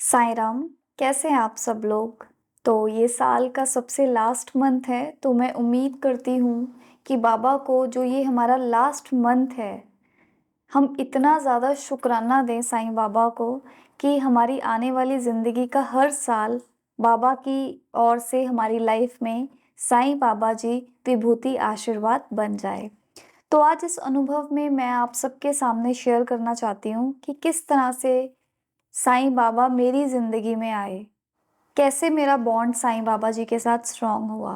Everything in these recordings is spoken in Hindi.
साईं राम, कैसे हैं आप सब लोग? तो ये साल का सबसे लास्ट मंथ है, तो मैं उम्मीद करती हूँ कि बाबा को जो ये हमारा लास्ट मंथ है, हम इतना ज़्यादा शुक्राना दें साईं बाबा को कि हमारी आने वाली ज़िंदगी का हर साल बाबा की ओर से हमारी लाइफ में साईं बाबा जी विभूति आशीर्वाद बन जाए। तो आज इस अनुभव में मैं आप सबके सामने शेयर करना चाहती हूँ कि किस तरह से साईं बाबा मेरी ज़िंदगी में आए। कैसे मेरा बॉन्ड साईं बाबा जी के साथ स्ट्रॉन्ग हुआ।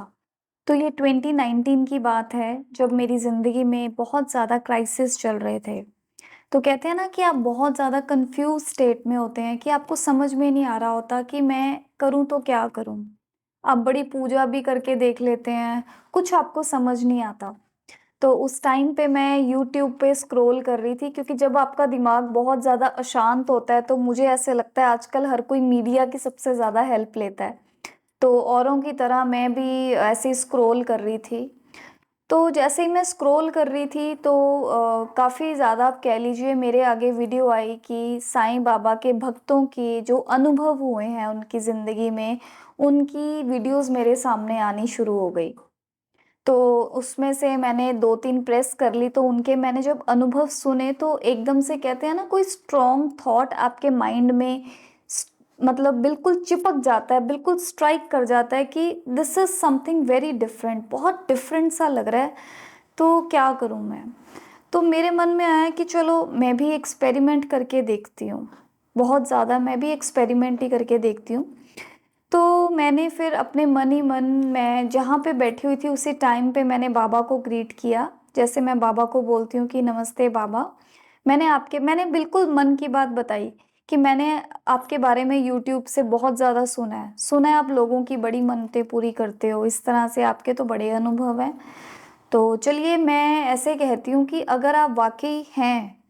तो ये 2019 की बात है जब मेरी ज़िंदगी में बहुत ज़्यादा क्राइसिस चल रहे थे। तो कहते हैं ना कि आप बहुत ज़्यादा कन्फ्यूज़ स्टेट में होते हैं कि आपको समझ में नहीं आ रहा होता कि मैं करूँ तो क्या करूँ? आप बड़ी पूजा भी करके देख लेते हैं, कुछ आपको समझ नहीं आता। तो उस टाइम पे मैं यूट्यूब पे स्क्रॉल कर रही थी क्योंकि जब आपका दिमाग बहुत ज़्यादा अशांत होता है तो मुझे ऐसे लगता है आजकल हर कोई मीडिया की सबसे ज़्यादा हेल्प लेता है। तो औरों की तरह मैं भी ऐसे ही स्क्रॉल कर रही थी। तो जैसे ही मैं स्क्रॉल कर रही थी तो काफ़ी ज़्यादा आप कह लीजिए मेरे आगे वीडियो आई कि साईं बाबा के भक्तों के जो अनुभव हुए हैं उनकी ज़िंदगी में, उनकी वीडियोज़ मेरे सामने आनी शुरू हो गई। तो उसमें से मैंने 2-3 प्रेस कर ली तो उनके मैंने जब अनुभव सुने तो एकदम से कहते हैं ना कोई स्ट्रॉन्ग थॉट आपके माइंड में स मतलब बिल्कुल चिपक जाता है, बिल्कुल स्ट्राइक कर जाता है कि this is something very different, बहुत डिफरेंट सा लग रहा है, तो क्या करूँ मैं? तो मेरे मन में आया कि चलो मैं भी एक्सपेरिमेंट करके देखती हूँ। बहुत ज़्यादा मैं भी एक्सपेरिमेंट ही करके देखती हूँ। तो मैंने फिर अपने मन ही मन मैं जहाँ पे बैठी हुई थी उसी टाइम पे मैंने बाबा को ग्रीट किया। जैसे मैं बाबा को बोलती हूँ कि नमस्ते बाबा, मैंने बिल्कुल मन की बात बताई कि मैंने आपके बारे में यूट्यूब से बहुत ज़्यादा सुना है। सुना है आप लोगों की बड़ी मन्नतें पूरी करते हो, इस तरह से आपके तो बड़े अनुभव हैं। तो चलिए मैं ऐसे कहती हूँ कि अगर आप वाक़ई हैं,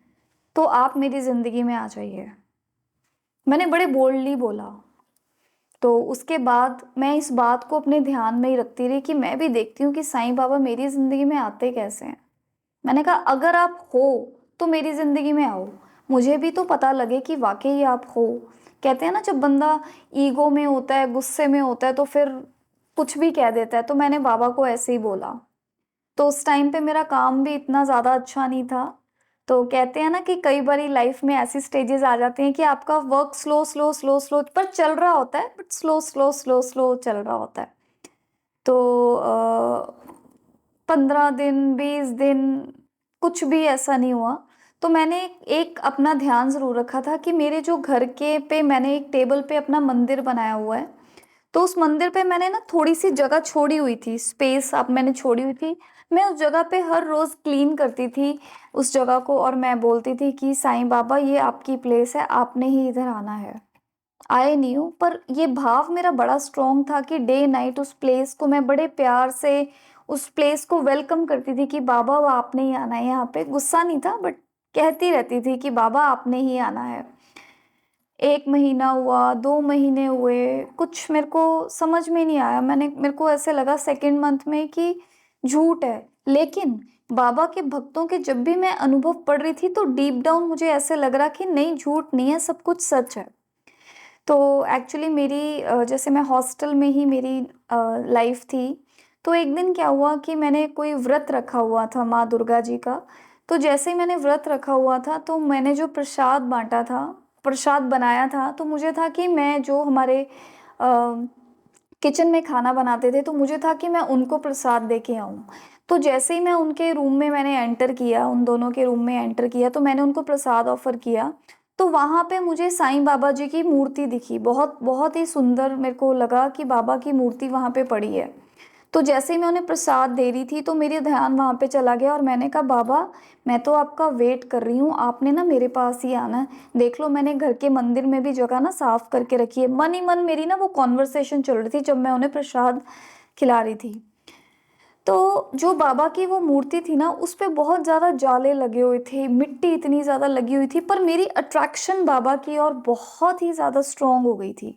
तो आप मेरी ज़िंदगी में आ जाइए। मैंने बड़े बोल्डली बोला। तो उसके बाद मैं इस बात को अपने ध्यान में ही रखती रही कि मैं भी देखती हूँ कि साईं बाबा मेरी ज़िंदगी में आते कैसे हैं। मैंने कहा अगर आप हो तो मेरी ज़िंदगी में आओ। मुझे भी तो पता लगे कि वाक़ई आप हो। कहते हैं ना जब बंदा ईगो में होता है, गुस्से में होता है तो फिर कुछ भी कह देता है, तो मैंने बाबा को ऐसे ही बोला। तो उस टाइम पे मेरा काम भी इतना ज़्यादा अच्छा नहीं था। तो कहते हैं ना कि कई बारी लाइफ में ऐसी स्टेजेस आ जाती हैं कि आपका वर्क स्लो पर चल रहा होता है, बट स्लो चल रहा होता है। तो 15 दिन, 20 दिन कुछ भी ऐसा नहीं हुआ। तो मैंने एक अपना ध्यान ज़रूर रखा था कि मेरे जो घर के पे मैंने एक टेबल पे अपना मंदिर बनाया हुआ है। तो उस मंदिर पे मैंने ना थोड़ी-सी जगह छोड़ी हुई थी, स्पेस अब मैंने छोड़ी हुई थी। मैं उस जगह पे हर रोज़ क्लीन करती थी उस जगह को और मैं बोलती थी कि साईं बाबा ये आपकी प्लेस है, आपने ही इधर आना है। आए नहीं हूँ, पर ये भाव मेरा बड़ा स्ट्रॉन्ग था कि डे नाइट उस प्लेस को मैं बड़े प्यार से उस प्लेस को वेलकम करती थी कि बाबा वो आपने ही आना है यहाँ पे। गुस्सा नहीं था बट कहती रहती थी कि बाबा आपने ही आना है। 1 महीना हुआ, 2 महीने हुए, कुछ मेरे को समझ में नहीं आया। मेरे को ऐसे लगा सेकंड मंथ में कि झूठ है। लेकिन बाबा के भक्तों के जब भी मैं अनुभव पढ़ रही थी तो डीप डाउन मुझे ऐसे लग रहा कि नहीं झूठ नहीं है, सब कुछ सच है। तो एक्चुअली मेरी जैसे मैं हॉस्टल में ही मेरी लाइफ़ थी। तो एक दिन क्या हुआ कि मैंने कोई व्रत रखा हुआ था माँ दुर्गा जी का। तो जैसे ही मैंने व्रत रखा हुआ था तो मैंने जो प्रसाद बाँटा था, प्रसाद बनाया था, तो मुझे था कि मैं जो हमारे किचन में खाना बनाते थे तो मुझे था कि मैं उनको प्रसाद दे के आऊँ। तो जैसे ही मैं उनके रूम में मैंने एंटर किया, उन दोनों के रूम में एंटर किया तो मैंने उनको प्रसाद ऑफ़र किया। तो वहाँ पे मुझे साईं बाबा जी की मूर्ति दिखी। बहुत बहुत ही सुंदर मेरे को लगा कि बाबा की मूर्ति वहाँ पे पड़ी है। तो जैसे ही मैं उन्हें प्रसाद दे रही थी तो मेरा ध्यान वहाँ पे चला गया और मैंने कहा बाबा मैं तो आपका वेट कर रही हूँ, आपने ना मेरे पास ही आना है। देख लो मैंने घर के मंदिर में भी जगह ना साफ करके रखी है। मन ही मन मेरी ना वो कॉन्वर्सेशन चल रही थी जब मैं उन्हें प्रसाद खिला रही थी। तो जो बाबा की वो मूर्ति थी ना उस पे बहुत ज़्यादा जाले लगे हुए थे, मिट्टी इतनी ज़्यादा लगी हुई थी, पर मेरी अट्रैक्शन बाबा की ओर बहुत ही ज़्यादा स्ट्रॉन्ग हो गई थी।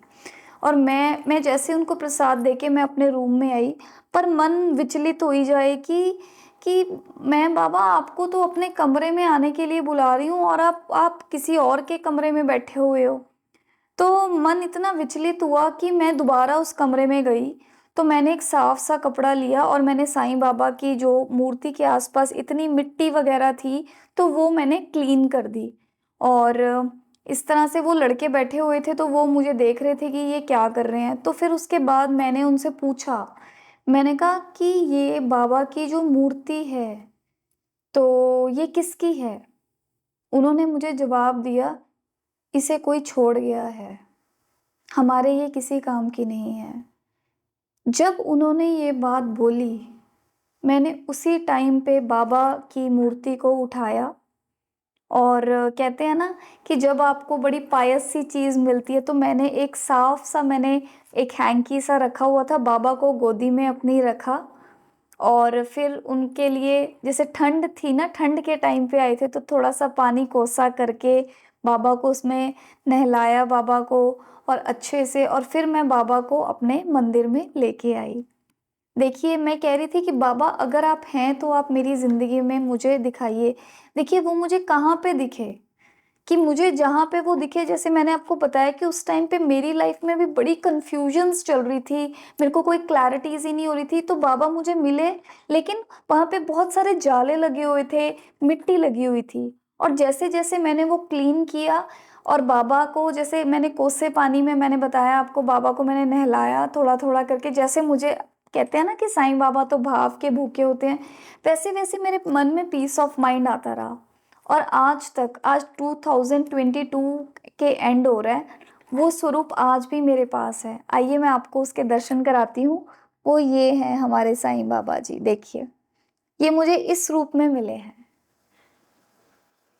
और मैं जैसे उनको प्रसाद देके मैं अपने रूम में आई, पर मन विचलित हो ही जाए कि मैं बाबा आपको तो अपने कमरे में आने के लिए बुला रही हूँ और आप किसी और के कमरे में बैठे हुए हो। तो मन इतना विचलित हुआ कि मैं दोबारा उस कमरे में गई, तो मैंने एक साफ-सा कपड़ा लिया और मैंने साईं बाबा की जो मूर्ति के आस-पास इतनी मिट्टी वगैरह थी, तो वो मैंने क्लीन कर दी। और इस तरह से वो लड़के बैठे हुए थे, तो वो मुझे देख रहे थे कि ये क्या कर रहे हैं। तो फिर उसके बाद मैंने उनसे पूछा, मैंने कहा कि ये बाबा की जो मूर्ति है, तो ये किसकी है? उन्होंने मुझे जवाब दिया, इसे कोई छोड़ गया है, हमारे ये किसी काम की नहीं है। जब उन्होंने ये बात बोली, मैंने उसी टाइम पे बाबा की मूर्ति को उठाया और कहते हैं ना कि जब आपको बड़ी पायस सी चीज़ मिलती है, तो मैंने एक साफ-सा मैंने एक हैंकी सा रखा हुआ था, बाबा को गोदी में अपनी रखा और फिर उनके लिए जैसे ठंड थी ना, ठंड के टाइम पे आए थे, तो थोड़ा-सा पानी कोसा करके बाबा को उसमें नहलाया बाबा को और अच्छे से, और फिर मैं बाबा को अपने मंदिर में लेके आई। देखिए, मैं कह रही थी कि बाबा अगर आप हैं तो आप मेरी ज़िंदगी में मुझे दिखाइए। देखिए, वो मुझे कहाँ पे दिखे कि मुझे जहाँ पे वो दिखे, जैसे मैंने आपको बताया कि उस टाइम पे मेरी लाइफ़ में भी बड़ी कन्फ्यूज़न्स चल रही थी, मेरे को कोई क्लैरिटीज़ ही नहीं हो रही थी, तो बाबा मुझे मिले, लेकिन वहाँ पे बहुत सारे जाले लगे हुए थे, मिट्टी लगी हुई थी। और जैसे-जैसे मैंने वो क्लीन किया और बाबा को जैसे मैंने कोसे पानी में, मैंने बताया आपको, बाबा को मैंने नहलाया थोड़ा-थोड़ा करके, जैसे मुझे कहते हैं ना कि साईं बाबा तो भाव के भूखे होते हैं, वैसे-वैसे मेरे मन में पीस ऑफ माइंड आता रहा। और आज तक, आज 2022 के एंड हो रहा है, वो स्वरूप आज भी मेरे पास है। आइए मैं आपको उसके दर्शन कराती हूँ। वो ये हैं हमारे साईं बाबा जी, देखिए। ये मुझे इस रूप में मिले हैं।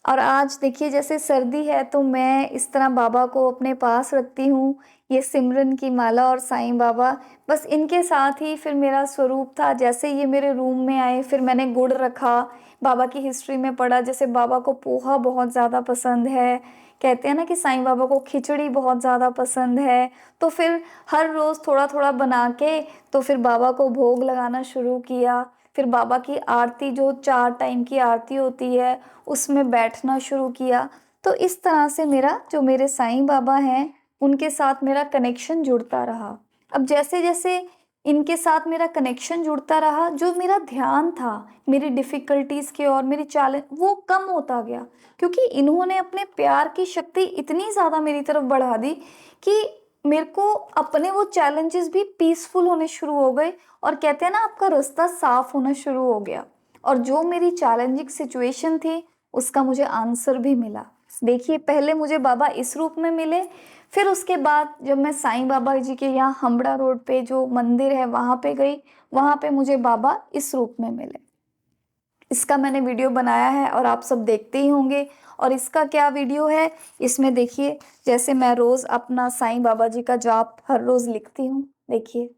और आज देखिए, जैसे सर्दी है तो मैं इस तरह बाबा को अपने पास रखती हूँ, ये सिमरन की माला और साईं बाबा, बस इनके साथ ही फिर मेरा स्वरूप था। जैसे ये मेरे रूम में आए, फिर मैंने गुड़ रखा, बाबा की हिस्ट्री में पढ़ा, जैसे बाबा को पोहा बहुत ज़्यादा पसंद है, कहते हैं ना कि साईं बाबा को खिचड़ी बहुत ज़्यादा पसंद है, तो फिर हर रोज़ थोड़ा-थोड़ा बना के, तो फिर बाबा को भोग लगाना शुरू किया। फिर बाबा की आरती, जो 4 टाइम की आरती होती है, उसमें बैठना शुरू किया। तो इस तरह से मेरा जो मेरे साईं बाबा हैं, उनके साथ मेरा कनेक्शन जुड़ता रहा। अब जैसे-जैसे इनके साथ मेरा कनेक्शन जुड़ता रहा, जो मेरा ध्यान था, मेरी डिफ़िकल्टीज़ की ओर, मेरी चैलेंज, वो कम होता गया। क्योंकि इन्होंने अपने प्यार की शक्ति इतनी ज़्यादा मेरी तरफ बढ़ा दी कि मेरे को अपने वो चैलेंजेस भी पीसफुल होने शुरू हो गए, और कहते हैं ना, आपका रास्ता साफ होना शुरू हो गया। और जो मेरी चैलेंजिंग सिचुएशन थी, उसका मुझे आंसर भी मिला। देखिए, पहले मुझे बाबा इस रूप में मिले, फिर उसके बाद जब मैं साईं बाबा जी के यहाँ हम्बड़ा रोड पे जो मंदिर है वहाँ पे गई, वहाँ पे मुझे बाबा इस रूप में मिले। इसका मैंने वीडियो बनाया है और आप सब देखते ही होंगे। और इसका क्या वीडियो है, इसमें देखिए, जैसे मैं रोज़ अपना साईं बाबा जी का जाप हर रोज़ लिखती हूँ, देखिए।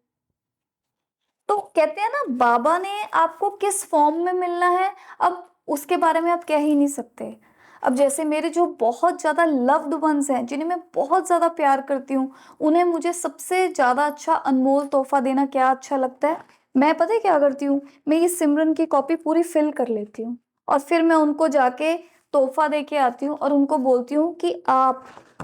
तो कहते हैं ना, बाबा ने आपको किस फॉर्म में मिलना है, अब उसके बारे में आप कह ही नहीं सकते। अब जैसे मेरे जो बहुत ज़्यादा लव्ड वन्स हैं, जिन्हें मैं बहुत ज़्यादा प्यार करती हूँ, उन्हें मुझे सबसे ज़्यादा अच्छा अनमोल तोहफ़ा देना क्या अच्छा लगता है? मैं पता है क्या करती हूँ? मैं ये सिमरन की कॉपी पूरी फ़िल कर लेती हूँ और फिर मैं उनको जाके तोहफ़ा दे के आती हूँ और उनको बोलती हूँ कि आप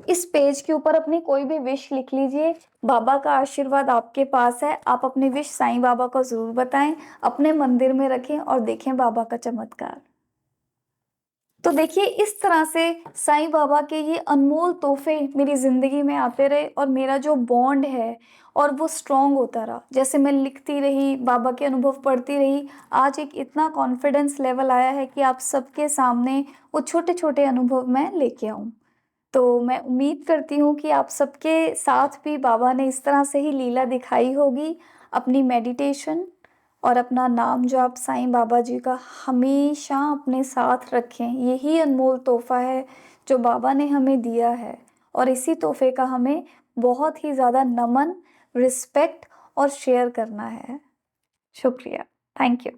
इस पेज के ऊपर अपनी कोई भी विश लिख लीजिए, बाबा का आशीर्वाद आपके पास है, आप अपनी विश साईं बाबा को ज़रूर बताएँ, अपने मंदिर में रखें और देखें बाबा का चमत्कार। तो देखिए, इस तरह से साईं बाबा के ये अनमोल तोहफ़े मेरी ज़िंदगी में आते रहे और मेरा जो बॉन्ड है और वो स्ट्रॉन्ग होता रहा। जैसे मैं लिखती रही, बाबा के अनुभव पढ़ती रही, आज एक इतना कॉन्फिडेंस लेवल आया है कि आप सबके सामने वो छोटे-छोटे अनुभव मैं लेके आऊँ। तो मैं उम्मीद करती हूँ कि आप सबके साथ भी बाबा ने इस तरह से ही लीला दिखाई होगी। अपनी मेडिटेशन और अपना नाम जाप साईं बाबा जी का हमेशा अपने साथ रखें। यही अनमोल तोहफ़ा है जो बाबा ने हमें दिया है, और इसी तोहफ़े का हमें बहुत ही ज़्यादा नमन, रिस्पेक्ट और शेयर करना है। शुक्रिया। Thank you.